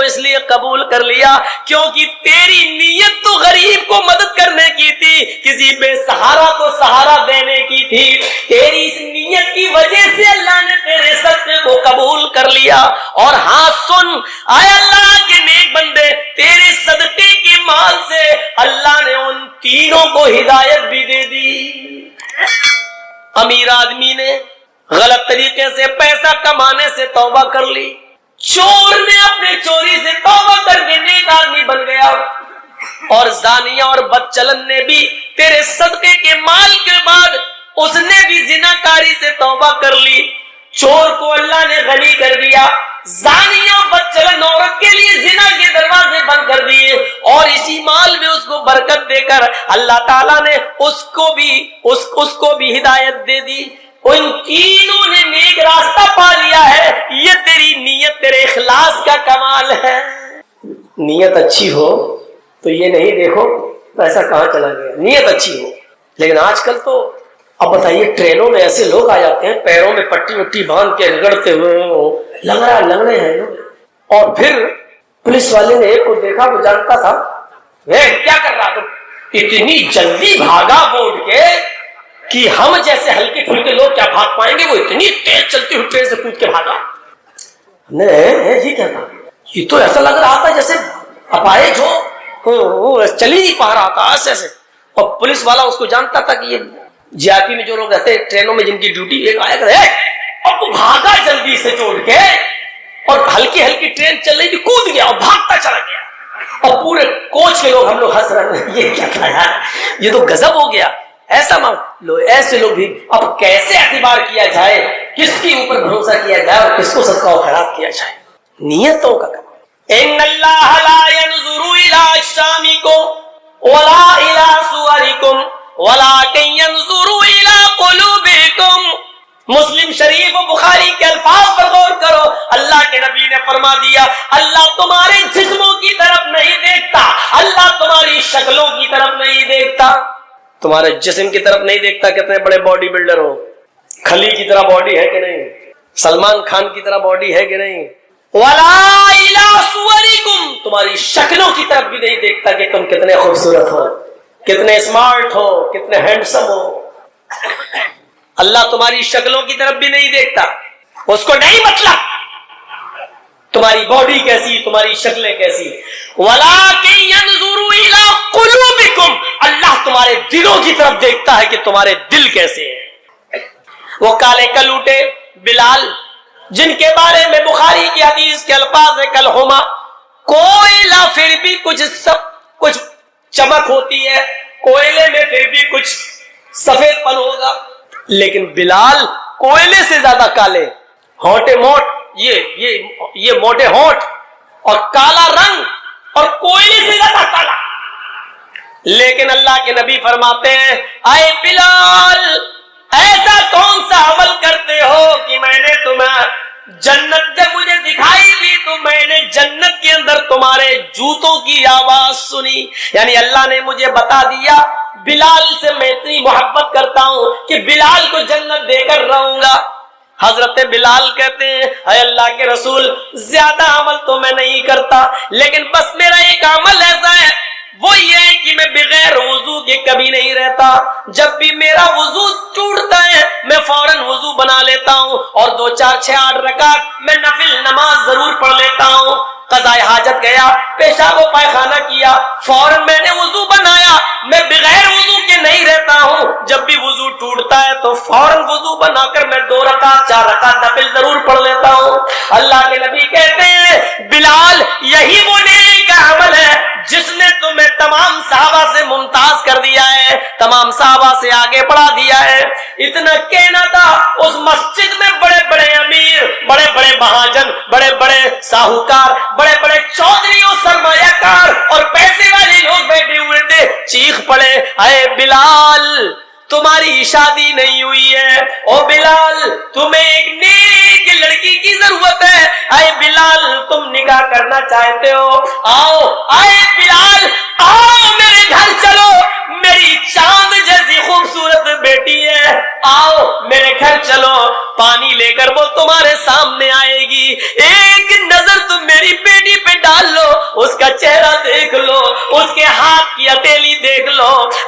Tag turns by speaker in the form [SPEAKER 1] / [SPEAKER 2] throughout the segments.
[SPEAKER 1] اس لیے قبول کر لیا کیونکہ تیری نیت تو غریب کو مدد کرنے کی تھی, کسی بے سہارا کو سہارا دینے کی تھی. تیری اس نیت کی وجہ سے اللہ نے تیرے صدقے کو قبول کر لیا. اور ہاں سن اے اللہ کے نیک بندے, تیرے صدقے کے مال سے اللہ نے ان تینوں کو ہدایت بھی دے دی. امیر آدمی نے غلط طریقے سے پیسہ کمانے سے توبہ کر لی, چور نے اپنے چوری سے توبہ کر کے نیک آدمی بن گیا, اور زانیہ اور بدچلن نے بھی تیرے صدقے کے مال کے بعد اس نے بھی زناکاری سے توبہ کر لی. چور کو اللہ نے غنی کر دیا, زانیہ اور بدچلن عورت کے لیے زنا کے دروازے بند کر دیے, اور اسی مال میں اس کو برکت دے کر اللہ تعالیٰ نے اس کو بھی ہدایت دے دی. ان تینوں نے نیک راستہ پا لیا ہے. یہ تیری نیت, تیرے اخلاص کا کمال ہے. نیت اچھی ہو تو یہ نہیں دیکھو پیسہ کہاں چلا گیا, نیت اچھی ہو. لیکن آج کل تو اب بتائیے ٹرینوں میں ایسے لوگ آ جاتے ہیں پیروں میں پٹی وٹی باندھ کے رگڑتے ہوئے لنگڑے ہیں, اور پھر پولیس والے نے ایک کو دیکھا, وہ جانتا تھا کیا کر رہا تم, اتنی جلدی بھاگا بورڈ کے کہ ہم جیسے ہلکے پھلکے لوگ کیا بھاگ پائیں گے, وہ اتنی تیز چلتی ہوئی ٹرین سے کود کے بھاگا. یہ کیا تھا, یہ تو ایسا لگ رہا تھا جیسے اپائج ہو, چل ہی نہیں پا رہا تھا ایسے. اور پولیس والا اس کو جانتا تھا کہ یہ جی آر پی میں جو لوگ رہتے ہیں ٹرینوں میں جن کی ڈیوٹی ایک آیا کرے, اور وہ بھاگا جلدی سے توڑ کے, اور ہلکی ہلکی ٹرین چل رہی تھی, کود گیا اور بھاگتا چلا گیا. اور پورے کوچ کے لوگ ہم لوگ ہنس رہے ہیں, یہ کیا تھا یار, یہ تو غضب ہو گیا. ایسا ایسے لوگ بھی اب کیسے اعتبار کیا جائے, کس کے اوپر بھروسہ کیا جائے اور کس کو صدقہ و خیرات کیا جائے. نیتوں کا کام. ان اللہ لا ينظر الى اجسامکم ولا الى صورکم ولكن ينظر الى قلوبکم. مسلم شریف و بخاری کے الفاظ پر غور کرو. اللہ کے نبی نے فرما دیا, اللہ تمہارے جسموں کی طرف نہیں دیکھتا, اللہ تمہاری شکلوں کی طرف نہیں دیکھتا. تمہارے جسم کی طرف نہیں دیکھتا, کتنے بڑے باڈی بلڈر ہو, خلی کی طرح باڈی ہے کہ نہیں, سلمان خان کی طرح باڈی ہے کہ نہیں. وَلَا إِلَىٰ صُوَرِكُمْ, تمہاری شکلوں کی طرف بھی نہیں دیکھتا کہ تم کتنے خوبصورت ہو, کتنے اسمارٹ ہو, کتنے ہینڈسم ہو. اللہ تمہاری شکلوں کی طرف بھی نہیں دیکھتا, اس کو نہیں مطلب تمہاری باڈی کیسی, تمہاری شکلیں کیسی. وَلَٰكِن يَنظُرُ إِلَىٰ قُلُوبِكُمْ, اللہ تمہارے دلوں کی طرف دیکھتا ہے کہ تمہارے دل کیسے ہیں. وہ کالے کلوٹے بلال جن کے بارے میں بخاری کی حدیث کے الفاظ ہے کلہما, کوئلہ پھر بھی کچھ چمک ہوتی ہے, کوئلے میں پھر بھی کچھ سفید پن ہوگا, لیکن بلال کوئلے سے زیادہ کالے, ہونٹے موٹ, یہ موٹے ہونٹ اور کالا رنگ اور کوئلے سے زیادہ کالا. لیکن اللہ کے نبی فرماتے ہیں, اے بلال ایسا کون سا عمل کرتے ہو کہ میں نے تمہیں جنت جب مجھے دکھائی دی تو میں نے جنت کے اندر تمہارے جوتوں کی آواز سنی. یعنی اللہ نے مجھے بتا دیا بلال سے میں اتنی محبت کرتا ہوں کہ بلال کو جنت دے کر رہوں گا. حضرت بلال کہتے ہیں اے اللہ کے رسول, زیادہ عمل تو میں نہیں کرتا, لیکن بس میرا ایک عمل ایسا ہے, وہ یہ ہے کہ میں بغیر وضو کے کبھی نہیں رہتا. جب بھی میرا وضو ٹوٹتا ہے میں فوراً وضو بنا لیتا ہوں, اور 2 4 6 8 رکعت میں نفل نماز ضرور پڑھ لیتا ہوں. قضائے حاجت گیا, پیشاب و پائخانہ کیا, فوراً میں نے وضو بنایا, میں بغیر وضو کے نہیں رہتا ہوں. جب بھی وضو ٹوٹتا ہے تو فوراً وضو بنا کر میں 2 رکعت 4 رکعت نفل ضرور پڑھ لیتا ہوں. اللہ کے نبی کہتے ہیں بلال یہی وہ نیک عمل ہے جس نے تمہیں تمام صحابہ سے ممتاز کر دیا ہے, تمام صحابہ سے آگے بڑھا دیا ہے. اتنا کہنا تھا, اس مسجد میں بڑے بڑے امیر, بڑے بڑے مہاجن, بڑے بڑے ساہوکار, بڑے بڑے چودھری اور سرمایہ کار اور پیسے والے لوگ بیٹھے ہوئے تھے. چیخ پڑے اے بلال تمہاری شادی نہیں ہوئی ہے, او بلال تمہیں ایک نیک لڑکی کی ضرورت ہے, اے بلال تم نکاح کرنا چاہتے ہو, آؤ اے بلال آؤ میرے گھر چلو, میری چاند جیسی خوبصورت بیٹی ہے, آؤ میرے گھر چلو, پانی لے کر وہ تمہارے سامنے آئے گی, ایک نظر تم میری بیٹی پہ ڈال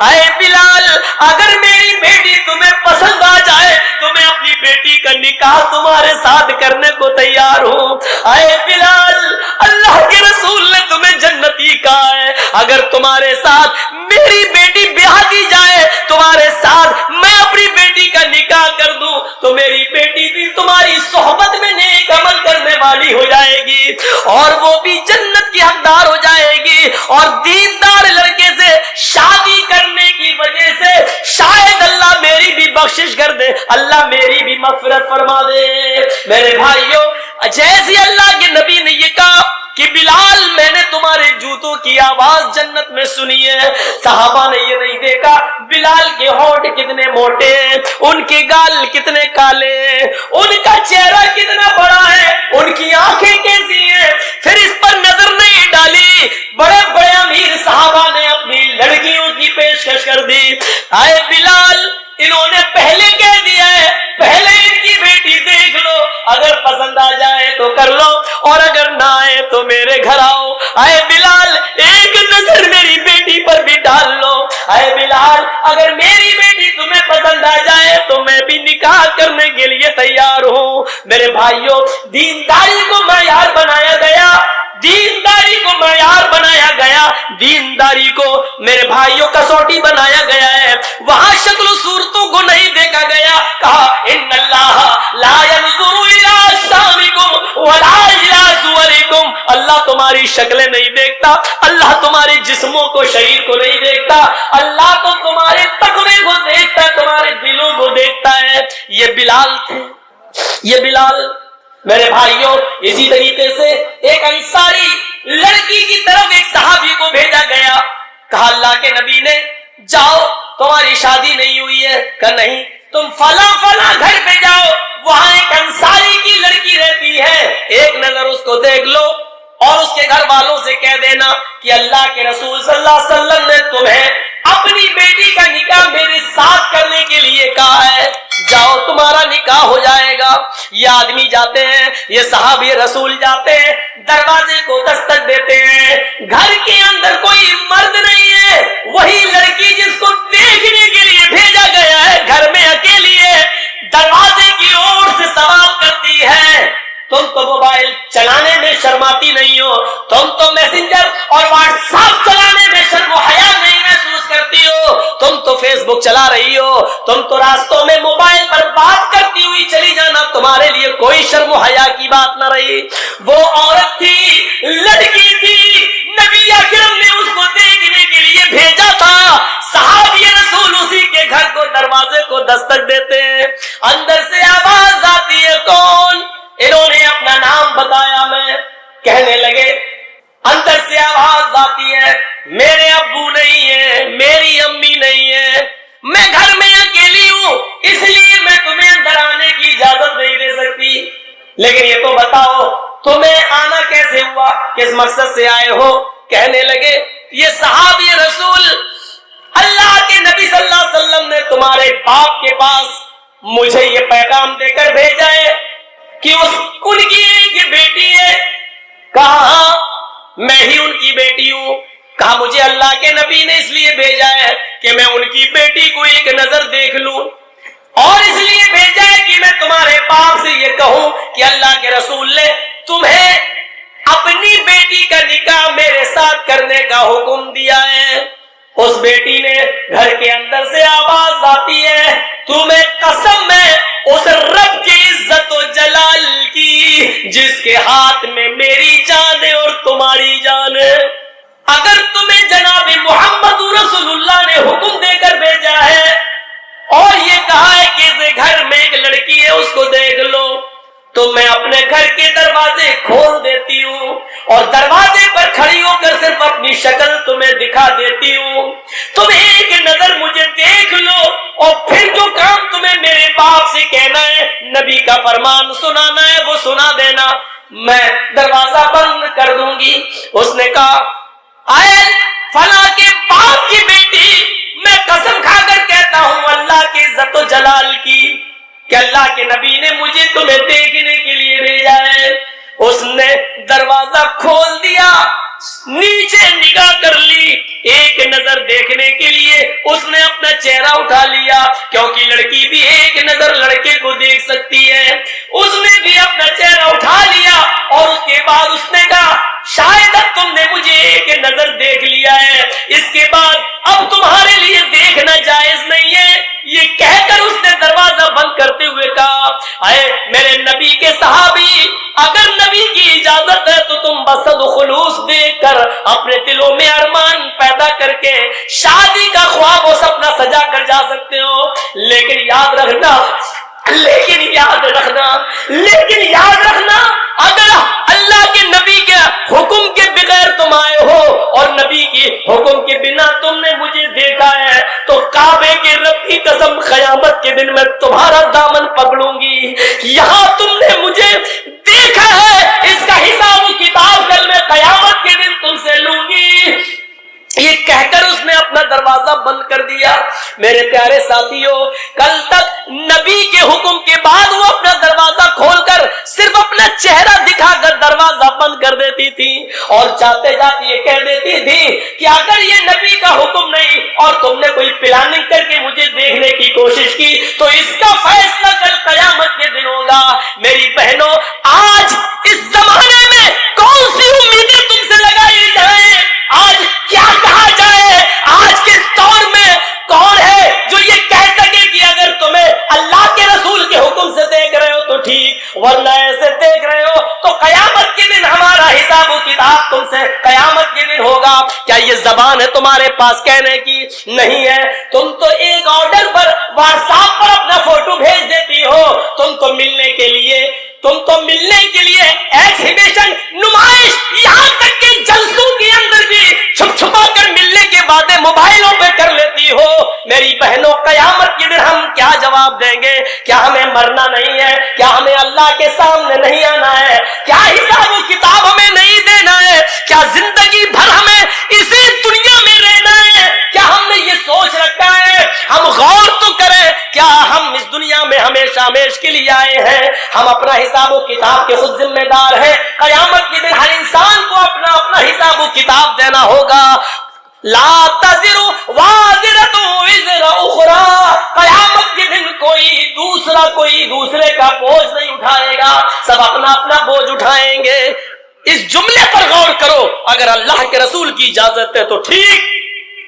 [SPEAKER 1] اے بلال اگر میری بیٹی تمہیں پسند آ جائے تو میں اپنی بیٹی کا نکاح تمہارے ساتھ کرنے کو تیار ہوں. اے بلال اللہ کے رسول نے تمہیں جنتی کہا ہے, اگر تمہارے ساتھ میری بیٹی بیاہ دی جائے, تمہارے ساتھ میں اپنی بیٹی کا نکاح کر دوں تو میری بیٹی بھی تمہاری صحبت میں نیک عمل کرنے والی ہو جائے گی اور وہ بھی جنت کی حقدار ہو جائے گی, اور دیندار لڑکے سے شادی کرنے کی وجہ سے شاید اللہ میری بھی بخشش کر دے, اللہ میری بھی مغفرت فرما دے. میرے بھائیوں جیسے اللہ کے نبی نے یہ کہا کہ بلال میں نے تمہارے جوتوں کی آواز جنت میں سنی ہے, صحابہ نے یہ نہیں دیکھا بلال کے ہونٹ کتنے موٹے ہیں, ان کے گال کتنے کالے ہیں, ان کا چہرہ کتنا بڑا ہے, ان کی آنکھیں کیسی ہیں, پھر اس پر نظر نہیں ڈالی. بڑے بڑے امیر صحابہ نے اپنی لڑکیوں کی پیشکش کر دی. اے بلال انہوں نے پہلے کہہ دیا ہے پہلے ان کی بیٹی دیکھ لو, اگر پسند آ جائے تو کر لو اور اگر نہ آئے تو میرے گھر آؤ. اے بلال ایک نظر میری بیٹی پر بھی ڈال لو. اے بلال اگر میری بیٹی تمہیں پسند آ جائے تو میں بھی نکاح کرنے کے لیے تیار ہوں. میرے بھائیوں دینداری کو معیار بنایا گیا, دینداری کو معیار بنایا گیا, دینداری کو میرے بھائیوں کسوٹی بنایا گیا ہے. وہاں شکل و صورتوں کو نہیں دیکھا گیا, کہا ان اللہ لا ينظر الى اجسامکم ولا الى صورکم, اللہ تمہاری شکلیں نہیں دیکھتا, اللہ تمہارے جسموں کو شریر کو نہیں دیکھتا, اللہ تو تمہارے تقوی کو دیکھتا ہے, تمہارے دلوں کو دیکھتا ہے. یہ بلال تھے, یہ بلال. میرے بھائیوں اسی طریقے سے ایک انصاری لڑکی کی طرف ایک صحابی کو بھیجا گیا, کہا اللہ کے نبی نے جاؤ تمہاری شادی نہیں ہوئی ہے, کہ نہیں تم فلاں فلاں گھر پہ جاؤ, وہاں ایک انصاری کی لڑکی رہتی ہے, ایک نظر اس کو دیکھ لو اور اس کے گھر والوں سے کہہ دینا کہ اللہ کے رسول صلی اللہ علیہ وسلم نے تمہیں اپنی بیٹی کا نکاح میرے ساتھ کرنے کے لیے کہا ہے, جاؤ تمہارا نکاح ہو جائے گا. یہ آدمی جاتے ہیں, یہ صحابی رسول جاتے ہیں, دروازے کو دستک دیتے ہیں, گھر کے اندر کوئی مرد نہیں ہے, وہی لڑکی جس کو دیکھنے کے لیے بھیجا گیا ہے گھر میں اکیلی ہے. دروازے کی اور سے سوال کرتی ہے تم تو موبائل چلانے میں شرماتی نہیں ہو, تم تو میسنجر اور واٹس ایپ چلانے میں شرم و حیا نہیں محسوس کرتی ہو, تم تو فیس بک چلا رہی ہو, تم تو راستوں میں موبائل پر بات کرتی ہوئی چلی جانا تمہارے لیے کوئی شرم و حیا کی بات نہ رہی. وہ عورت تھی, لڑکی تھی, نبی اکرم نے اس کو دیکھنے کے لیے بھیجا تھا. صحابی رسول اسی کے گھر کو دروازے کو دستک دیتے ہیں, اندر سے آواز آتی ہے کون, انہوں نے اپنا نام بتایا, میں کہنے لگے اندر سے آواز آتی ہے میرے ابو نہیں ہے, میری امی نہیں ہے, میں گھر میں اکیلی ہوں, اس لیے میں تمہیں اندر آنے کی اجازت نہیں دے سکتی, لیکن یہ تو بتاؤ تمہیں آنا کیسے ہوا, کس مقصد سے آئے ہو. کہنے لگے یہ صحابی رسول اللہ کے نبی صلی اللہ علیہ وسلم نے تمہارے باپ کے پاس مجھے یہ پیغام دے کر بھیجا ہے کہ ان کی ایک بیٹی ہے. کہا میں ہی ان کی بیٹی ہوں. کہا مجھے اللہ کے نبی نے اس لیے بھیجا ہے کہ میں ان کی بیٹی کو ایک نظر دیکھ لوں, اور اس لیے بھیجا ہے کہ میں تمہارے باپ سے یہ کہوں کہ اللہ کے رسول نے تمہیں اپنی بیٹی کا نکاح میرے ساتھ کرنے کا حکم دیا ہے. اس بیٹی نے گھر کے اندر سے آواز آتی ہے تمہیں قسم ہے اس رب کی عزت و جلال کی جس کے ہاتھ میں میری جان ہے اور تمہاری جان ہے, اگر تمہیں جناب محمد رسول اللہ نے حکم دے کر بھیجا ہے اور یہ کہا ہے کہ اس گھر میں ایک لڑکی ہے اس کو دیکھ لو, تو میں اپنے گھر کے دروازے کھول دیتی ہوں اور دروازے پر کھڑی ہو کر صرف اپنی شکل تمہیں دکھا دیتی ہوں, تم ایک نظر مجھے دیکھ لو اور پھر جو کام تمہیں میرے باپ سے کہنا ہے, نبی کا فرمان سنانا ہے, وہ سنا دینا, میں دروازہ بند کر دوں گی. اس نے کہا اے فلاں کے باپ کی بیٹی, میں قسم کھا کر کہتا ہوں اللہ کی عزت و جلال کی کہ اللہ کے نبی نے مجھے تمہیں دیکھنے کے لیے بھیجا ہے. اس نے دروازہ کھول دیا, نیچے نگاہ کر لی, ایک نظر دیکھنے کے لیے اس نے اپنا چہرہ اٹھا لیا، کیونکہ لڑکی بھی ایک نظر لڑکے کو دیکھ سکتی ہے، اس نے بھی اپنا چہرہ اٹھا لیا اور اس کے بعد اس نے کہا شاید اب تم نے مجھے ایک نظر دیکھ لیا ہے، اس کے بعد اب تمہارے لیے دیکھنا جائز نہیں ہے۔ یہ کہہ کر اس نے دروازہ بند کرتے ہوئے کہا اے میرے نبی کے صحابی، اگر نبی کی اجازت ہے تو تم بصد خلوص دیکھ کر اپنے دلوں میں ارمان پیدا کر کے شادی کا خواب و سپنا سجا کر جا سکتے ہو، لیکن یاد رکھنا اگر اللہ کے نبی کے حکم کے بغیر تم آئے ہو اور نبی کی حکم کے بنا تم نے مجھے دیکھا ہے تو کعبے کے رب کی قسم قیامت کے دن میں تمہارا دامن پکڑوں گی، یہاں تم نے مجھے دیکھا ہے اس کا حساب و کتاب کل میں قیامت کے دن تم سے لوں گی۔ یہ کہہ کر اس نے اپنا دروازہ بند کر دیا۔ میرے پیارے ساتھیوں، کل تک نبی کے حکم کے بعد وہ اپنا دروازہ کھول کر صرف اپنا چہرہ دکھا کر دروازہ بند کر دیتی تھی اور جاتے جاتے یہ کہہ دیتی تھی کہ اگر یہ نبی کا حکم نہیں اور تم نے کوئی پلاننگ کر کے مجھے دیکھنے کی کوشش کی تو اس کا فیصلہ کل قیامت کے دن ہوگا۔ میری بہنوں، آج اس زمانے میں کون سی امیدیں تم سے لگائی جائیں، آج کیا کہا جائے، آج کے دور میں کون ہے جو یہ کہہ سکے کہ اگر تمہیں اللہ کے رسول کے حکم سے دیکھ رہے ہو تو ٹھیک، ورنہ ایسے دیکھ رہے ہو تو قیامت کے دن ہمارا حساب و کتاب تم سے قیامت کے دن ہوگا۔ کیا یہ زبان ہے تمہارے پاس کہنے کی؟ نہیں ہے۔ تم تو ایک آرڈر پر واٹس ایپ پر اپنا فوٹو بھیج دیتی ہو، تم تو ملنے کے لیے ایکسیبیشن، نمائش، یہاں تک کہ جلسوں کے اندر بھی چھپ چھپا کر ملنے کے باتیں موبائلوں پہ کر لیتی ہو۔ میری بہنوں، قیامت کے دن ہم کیا جواب دیں گے؟ کیا ہمیں مرنا نہیں ہے؟ کیا ہمیں اللہ کے سامنے نہیں آنا ہے؟ کیا حساب و کتاب ہمیں نہیں دینا ہے؟ کیا زندگی بھر ہمیں اسی دنیا میں رہنا ہے؟ کیا ہم نے یہ سوچ رکھا ہے؟ ہم غور تو کریں، کیا ہم اس دنیا میں ہمیشہ ہمیشہ کے لیے آئے ہیں؟ ہم اپنا حساب و کتاب کے خود ذمہ دار ہیں۔ قیامت کے دن ہر انسان کو اپنا حساب و کتاب دینا ہوگا۔ لا تزر وازرۃ وزر اخری، قیامت کے دن کوئی دوسرے کا بوجھ نہیں اٹھائے گا، سب اپنا بوجھ اٹھائیں گے۔ اس جملے پر غور کرو، اگر اللہ کے رسول کی اجازت ہے تو ٹھیک،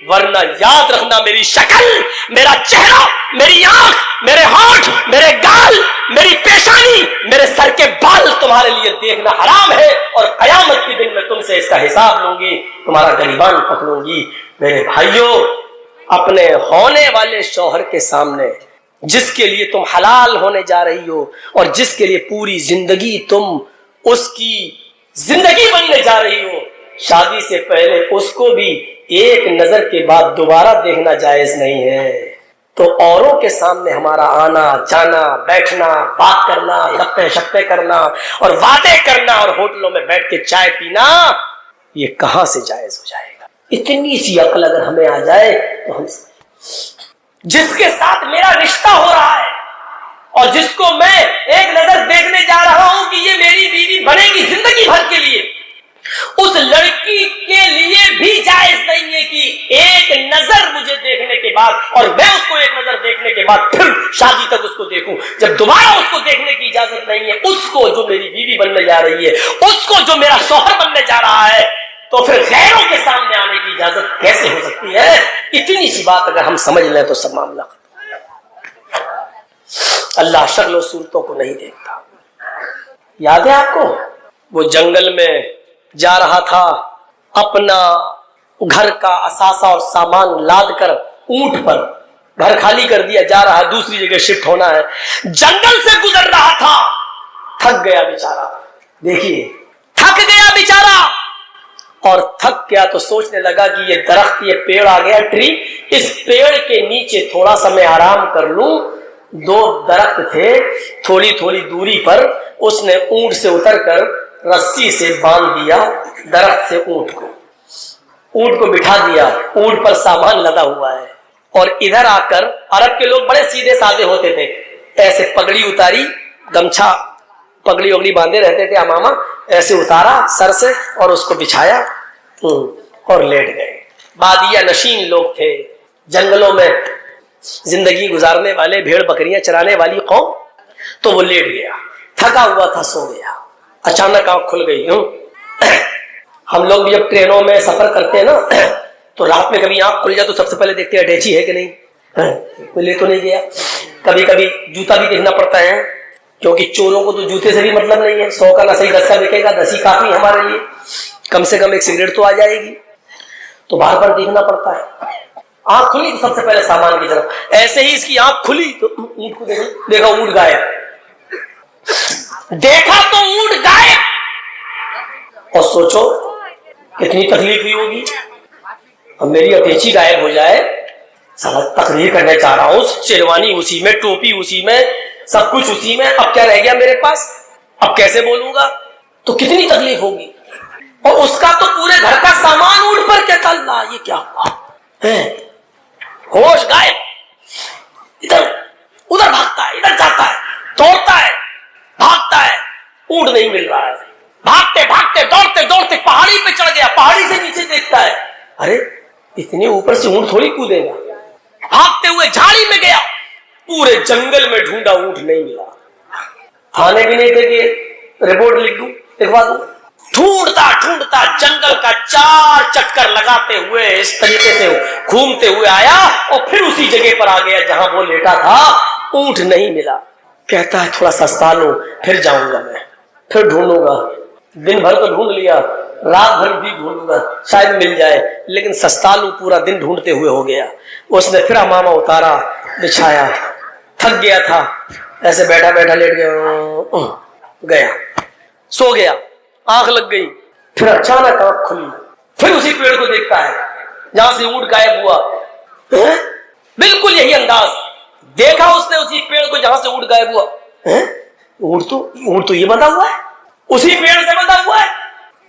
[SPEAKER 1] ورنہ یاد رکھنا میری شکل، میرا چہرہ، میری آنکھ، میرے ہونٹ، میرے گال، میری پیشانی، میرے سر کے بال تمہارے لیے دیکھنا حرام ہے، اور قیامت کے دن میں تم سے اس کا حساب لوں گی، تمہارا گریبان پکڑوں گی۔ میرے بھائیوں، اپنے ہونے والے شوہر کے سامنے جس کے لیے تم حلال ہونے جا رہی ہو اور جس کے لیے پوری زندگی تم اس کی زندگی بننے جا رہی ہو، شادی سے پہلے اس کو بھی ایک نظر کے بعد دوبارہ دیکھنا جائز نہیں ہے۔ تو اوروں کے سامنے ہمارا آنا جانا، بیٹھنا، بات کرنا، گپے شپے کرنا اور وعدے کرنا اور ہوٹلوں میں بیٹھ کے چائے پینا، یہ کہاں سے جائز ہو جائے گا؟ اتنی سی عقل اگر ہمیں آ جائے تو ہم جس کے ساتھ میرا رشتہ ہو رہا ہے اور جس کو میں ایک نظر دیکھنے جا رہا ہوں کہ یہ میری بیوی بنے گی زندگی بھر کے لیے، اس لڑکی کے لیے بھی جائز نہیں ہے کہ ایک نظر مجھے دیکھنے کے بعد اور میں اس کو ایک نظر دیکھنے کے بعد پھر شادی تک اس کو دیکھوں۔ جب دوبارہ اس کو دیکھنے کی اجازت نہیں ہے، اس کو جو میری بیوی بننے جا رہی ہے، اس کو جو میرا شوہر بننے جا رہا ہے، تو پھر غیروں کے سامنے آنے کی اجازت کیسے ہو سکتی ہے؟ اتنی سی بات اگر ہم سمجھ لیں تو سب معاملہ ختم۔ اللہ شکل و صورتوں کو نہیں دیکھتا۔ یاد ہے آپ کو وہ جنگل میں جا رہا تھا، اپنا گھر کا اثاثہ اور سامان لاد کر اونٹ پر گھر خالی کر دیا، جا رہا ہے، دوسری جگہ شفٹ ہونا ہے، جنگل سے گزر رہا تھا، تھک گیا بیچارہ۔ دیکھیے، تھک گیا بیچارہ، اور تھک گیا تو سوچنے لگا کہ یہ درخت، یہ پیڑ آ گیا ٹری، اس پیڑ کے نیچے تھوڑا سا میں آرام کر لوں۔ دو درخت تھے تھوڑی تھوڑی دوری پر، اس نے اونٹ سے اتر کر رسی سے باندھ دیا درخت سے اونٹ کو بٹھا دیا، اونٹ پر سامان لدا ہوا ہے، اور ادھر آ کر عرب کے لوگ بڑے سیدھے سادے ہوتے تھے، ایسے پگڑی اتاری، گمچھا پگڑی وگڑی باندھے رہتے تھے، امامہ ایسے اتارا سر سے اور اس کو بچھایا اور لیٹ گئے۔ بادیہ نشین لوگ تھے، جنگلوں میں زندگی گزارنے والے، بھیڑ بکریاں چرانے والی قوم. تو وہ لیٹ گیا، تھکا ہوا تھا، سو گیا. اچانک آنکھ کھل گئی. ہم لوگ بھی جب ٹرینوں میں سفر کرتے ہیں نا تو رات میں کبھی آنکھ کھل جائے تو سب سے پہلے دیکھتے ہیں اٹیچی ہے کہ نہیں، کوئی لے تو نہیں گیا. کبھی کبھی جوتا بھی دیکھنا پڑتا ہے کیونکہ چوروں کو تو جوتے سے بھی مطلب نہیں ہے. 100 کا نہ صحیح 10 کا بکے گا، 10 ہی کافی ہمارے لیے، کم سے کم ایک سگریٹ تو آ جائے گی. تو بار بار دیکھنا پڑتا ہے. آنکھ کھلی تو سب سے پہلے سامان کی طرف. ایسے ہی اس کی آنکھ کھلی تو اونٹ کو دیکھا، اونٹ غائب. دیکھا تو اونٹ غائب. اور سوچو کتنی تکلیف ہوئی ہوگی. اب میری اٹیچی غائب ہو جائے، تقریر کرنے چاہ رہا ہوں، شیروانی اسی میں، ٹوپی اسی میں، سب کچھ اسی میں، اب کیا رہ گیا میرے پاس؟ اب کیسے بولوں گا؟ تو کتنی تکلیف ہوگی. اور اس کا تو پورے گھر کا سامان اونٹ پر کیا چل رہا، یہ کیا ہوا ہے؟ ہوش غائب، ادھر ادھر بھاگتا ہے، ادھر جاتا ہے، دوڑتا ہے، بھاگتا ہے، اونٹ نہیں مل رہا ہے. بھاگتے بھاگتے دوڑتے دوڑتے پہاڑی پہ چڑھ گیا. پہاڑی سے نیچے دیکھتا ہے، ارے اتنے اوپر سے اونٹ تھوڑی کودے گا. بھاگتے ہوئے جھاڑی میں گیا، پورے جنگل میں ڈھونڈا، اونٹ نہیں ملا. تھانے بھی نہیں تھے کہ رپورٹ لکھ دوں، لکھوا دوں. ڈھونڈتا ڈھونڈتا جنگل کا 4 چکر لگاتے ہوئے اس طریقے سے گھومتے ہوئے آیا اور پھر اسی جگہ پر آ گیا جہاں وہ لیٹا تھا. اونٹ نہیں ملا. کہتا ہے تھوڑا سستا لوں، پھر جاؤں گا، میں پھر ڈھونڈوں گا. دن بھر تو ڈھونڈ لیا، رات بھر بھی ڈھونڈوں گا، شاید مل جائے، لیکن سستا لوں پورا دن ڈھونڈتے ہوئے ہو گیا. اس نے پھر امامہ اتارا، بچھایا، تھک گیا تھا، ایسے بیٹھا بیٹھا لیٹ گیا، سو گیا. آنکھ لگ گئی. پھر اچانک آنکھ کھلی، پھر اسی پیڑ کو دیکھتا ہے جہاں سے اونٹ غائب ہوا. بالکل یہی انداز دیکھا اس نے، اسی پیڑ کو جہاں سے اونٹ غائب ہوا. اونٹ تو یہ بندھا ہوا ہے، اسی پیڑ سے بندھا ہوا ہے.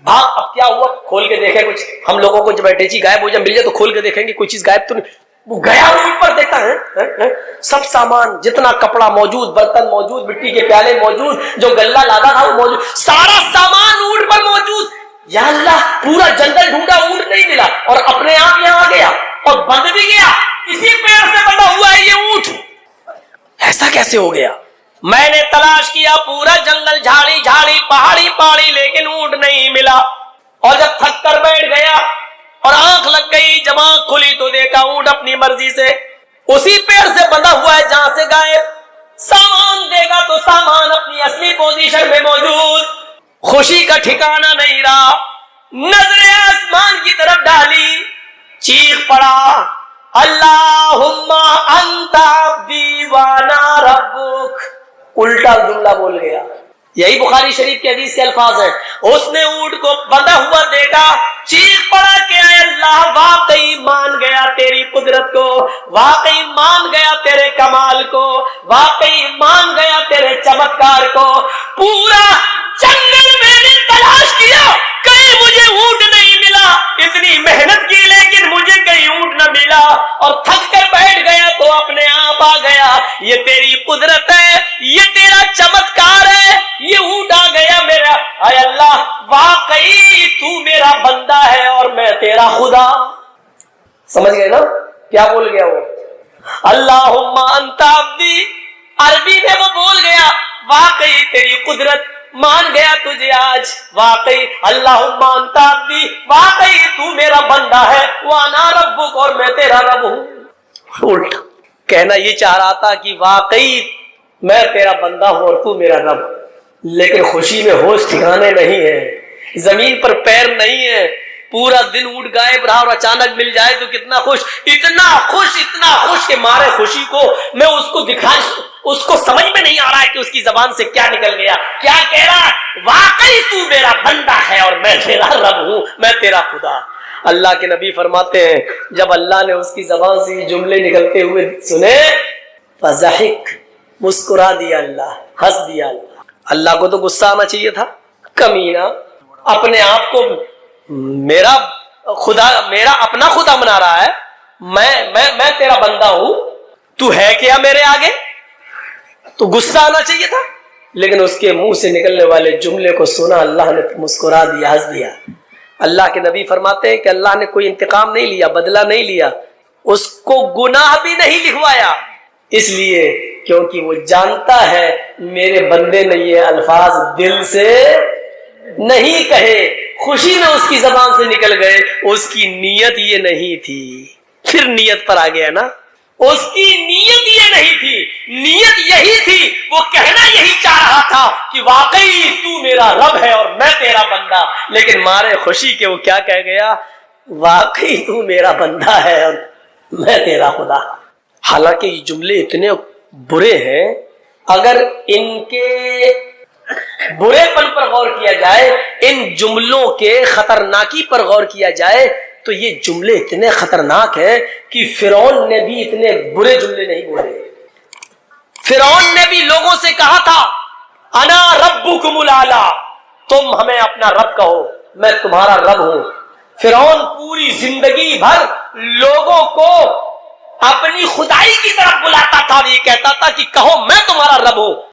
[SPEAKER 1] بھاگ. اب کیا ہوا؟ کھول کے دیکھے کچھ. ہم لوگوں کو جب اٹیچی غائب ہو جائے، مل جائے تو کھول کے دیکھیں گے کوئی چیز غائب تو نہیں. وہ گیا اوپر دیکھتا ہے سب سامان، جتنا کپڑا موجود، برتن موجود، مٹی کے پیالے موجود، جو غلہ لادا تھا وہ موجود، سارا سامان اونٹ پر موجود. یا اللہ، پورا جنگل ڈھونڈا، اونٹ نہیں ملا، اور اپنے آپ یہاں آ گیا اور بند بھی گیا. اسی پیڑ سے بندھا ہوا ہے یہ اونٹ. ایسا کیسے ہو گیا؟ میں نے تلاش کیا پورا جنگل، جھاڑی جھاڑی، پہاڑی پہاڑی، لیکن اونٹ نہیں ملا. اور جب تھک کر بیٹھ گیا اور آنکھ لگ گئی، جب آنکھ کھلی تو دیکھا اونٹ اپنی مرضی سے اسی پیڑ سے بندھا ہوا ہے جہاں سے غائب. سامان دیکھا تو سامان اپنی اصلی پوزیشن میں موجود. خوشی کا ٹھکانہ نہیں رہا. نظر آسمان کی طرف ڈالی، چیخ پڑا، اللہم انت عبدی وانا ربک. الٹا جملہ بول گیا. یہی بخاری شریف کی حدیث کے الفاظ ہیں. اس نے اونٹ کو بندھا ہوا دیکھا، چیخ پڑا کہ اے اللہ، واقعی مان گیا تیری قدرت کو، واقعی مان گیا تیرے کمال کو، واقعی مان گیا تیرے چمتکار کو. پورا جنگل میں نے تلاش کیا، کہیں مجھے اونٹ نہیں ملا. اتنی محنت کی لیکن مجھے کہیں اونٹ نہ ملا، اور تھک کر بیٹھ گیا تو اپنے آپ آ گیا. یہ تیری قدرت ہے، یہ تیرا چمتکار ہے، یہ اونٹ آ گیا میرا. اے اللہ، واقعی تو میرا بندہ ہے اور میں تیرا خدا. سمجھ گئے نا کیا بول گیا وہ؟ اللہم انت عبدی. عربی میں وہ بول گیا واقعی تیری قدرت، مان گیا تجھے آج، واقعی اللہم انت عبدی، واقعی تو میرا بندہ ہے، وانا ربک، اور میں تیرا رب ہوں. الٹا کہنا یہ چاہ رہا تھا کہ واقعی میں تیرا بندہ ہوں اور تو میرا رب. لیکن خوشی میں ہوش ٹھکانے نہیں ہے، زمین پر پیر نہیں ہے. پورا دن اونٹ غائب رہا اور اچانک مل جائے تو کتنا خوش. اتنا خوش کہ مارے خوشی کو میں اس کو دکھا، اس کو سمجھ میں نہیں آ رہا ہے کہ اس کی زبان سے کیا نکل گیا. کیا کہہ رہا ہے؟ واقعی تو میرا بندہ ہے اور میں تیرا رب ہوں، میں تیرا خدا. اللہ کے نبی فرماتے ہیں جب اللہ نے اس کی زبان سے یہ جملے نکلتے ہوئے سنے، فضحک، مسکرا دیا اللہ، ہنس دیا اللہ. اللہ کو تو غصہ آنا چاہیے تھا، کمینہ اپنے آپ کو میرا خدا، میرا اپنا خدا بنا رہا ہے. میں تیرا بندہ ہوں، تو ہے کیا میرے آگے؟ تو غصہ آنا چاہیے تھا. لیکن اس کے منہ سے نکلنے والے جملے کو سنا، اللہ نے مسکرا دیا، ہنس دیا. اللہ کے نبی فرماتے ہیں کہ اللہ نے کوئی انتقام نہیں لیا، بدلہ نہیں لیا. اس کو گناہ بھی نہیں لکھوایا، اس لیے کیونکہ وہ جانتا ہے میرے بندے نے یہ الفاظ دل سے نہیں کہے، خوشی میں اس کی زبان سے نکل گئے، اس کی نیت یہ نہیں تھی۔ پھر نیت پر آ گیا نا، اس کی نیت یہ نہیں تھی، نیت یہی تھی، وہ کہنا یہی چاہ رہا تھا کہ واقعی تو میرا رب ہے اور میں تیرا بندہ، لیکن مارے خوشی کے وہ کیا کہہ گیا، واقعی تو میرا بندہ ہے اور میں تیرا خدا۔ حالانکہ یہ جملے اتنے برے ہیں، اگر ان کے برے پن پر غور کیا جائے، ان جملوں کے خطرناکی پر غور کیا جائے تو یہ جملے اتنے خطرناک ہیں کہ فرعون نے بھی اتنے برے جملے نہیں بولے۔ فرعون نے بھی لوگوں سے کہا تھا انا ربکم الاعلی، تم ہمیں اپنا رب کہو، میں تمہارا رب ہوں۔ فرعون پوری زندگی بھر لوگوں کو اپنی خدائی کی طرف بلاتا تھا، یہ کہتا تھا کہ کہو میں تمہارا رب ہوں،